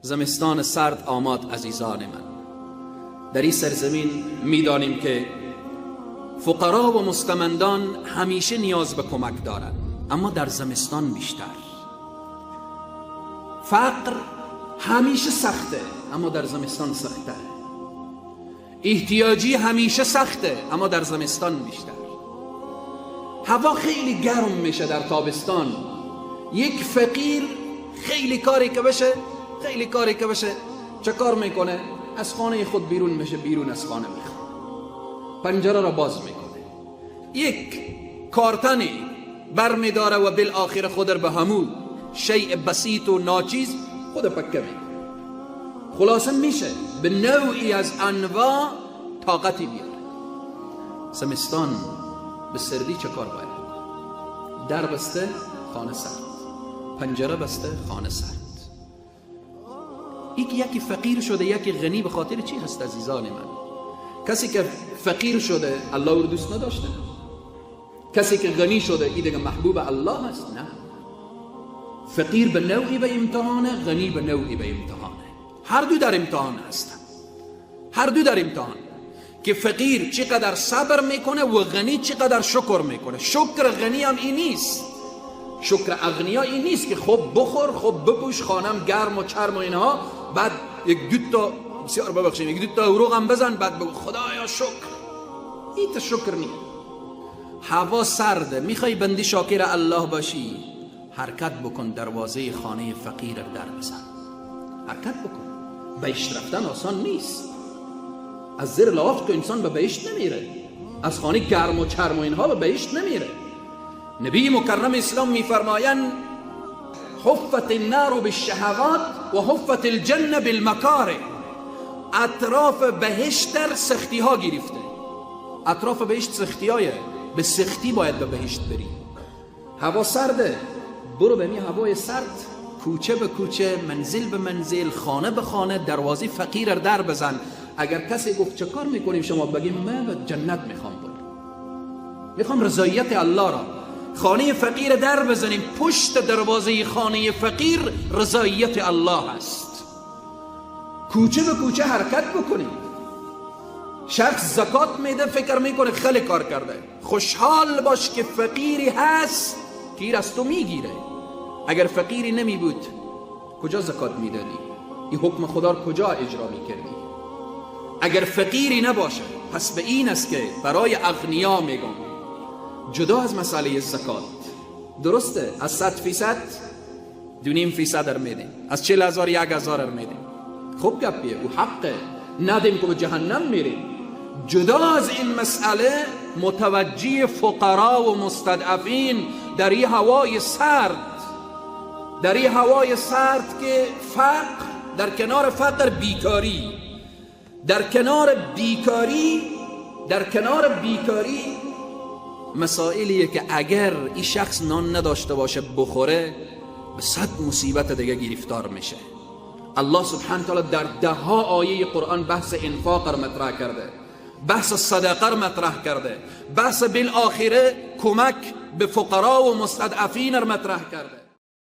زمستان سرد آمد عزیزان من. در این سرزمین میدانیم که فقرا و مستمندان همیشه نیاز به کمک دارند، اما در زمستان بیشتر. فقر همیشه سخته، اما در زمستان سخته. احتیاجی همیشه سخته، اما در زمستان بیشتر. هوا خیلی گرم میشه در تابستان. یک فقیر خیلی کاری که بشه چه کار میکنه؟ از خانه خود بیرون میشه، بیرون از خانه میخواد، پنجره را باز میکنه، یک کارتنی برمیداره و بالآخر خود را به همون شیء بسیط و ناچیز خود پکه میکنه. خلاصه میشه به نوعی از انواع طاقتی بیاره. زمستان به سردی چه کار باید؟ در بسته، خانه سرد، پنجره بسته، خانه سرد. یکی فقیر شده یکی غنی به خاطر چی هست عزیزان من؟ کسی که فقیر شده الله او دوست نداشته؟ کسی که غنی شده این دیگه محبوب الله هست؟ نه. فقیر به نوعی به امتحانه، غنی به نوعی به امتحانه. هر دو در امتحان هستن، هر دو در امتحان. که فقیر چقدر صبر میکنه و غنی چقدر شکر میکنه. شکر غنی هم این نیست، شکر اغنیا این نیست که خب بخور، خب بپوش، خانم گرم و چرم و اینها، بعد یک دو تا عروق هم بزن، بعد بگو خدایا شکر. این تا شکر نیست. هوا سرده، میخوای بندی شاکر الله باشی، حرکت بکن، دروازه خانه فقیر در بزن، حرکت بکن. بهشت رفتن آسان نیست. از زیر لحاف که انسان به بهشت نمیره، از خانه گرم و چرم و اینها به بهشت نمیره. نبی مکرم اسلام میفرمایند حفت النار بالشهوات و حفت الجنه بالمکاره. اطراف بهشت سختی ها گرفته. اطراف بهشت سختی هایه، به سختی باید به بهشت بری. هوا سرده، برو به می هوای سرد، کوچه به کوچه، منزل به منزل، خانه به خانه، دروازه فقیر در بزن. اگر کسی گفت چه کار میکنیم شما، بگیم من به جنت میخوام برم، میخوام رضایت الله را. خانه فقیر در بزنیم، پشت دروازه خانه فقیر رضایت الله است. کوچه به کوچه حرکت بکنیم. شخص زکات میده، فکر میکنه خیلی کار کرده. خوشحال باش که فقیری هست که از تو میگیره. اگر فقیری نمی بود کجا زکات میدادی؟ این حکم خدا کجا اجرا میکردی؟ اگر فقیری نباشه، پس به این است که برای اغنیا میگم جدا از مسئله زکات، درسته از 100% 2.5% میدیم، از 40,000 1,000 میدیم، خوب گپیه، او حقه، ندیم که به جهنم میریم. جدا از این مسئله متوجه فقرا و مستضعفین در این هوای سرد، در این هوای سرد که فقر، در کنار فقر بیکاری، در کنار بیکاری مسائلیه که اگر این شخص نان نداشته باشه بخوره، به 100 مصیبت دیگه گرفتار میشه. الله سبحانه تعالی در 10 آیه قرآن بحث انفاق را مطرح کرده، بحث صدقه را مطرح کرده، بحث بالآخره کمک به فقرا و مستضعفین را مطرح کرده.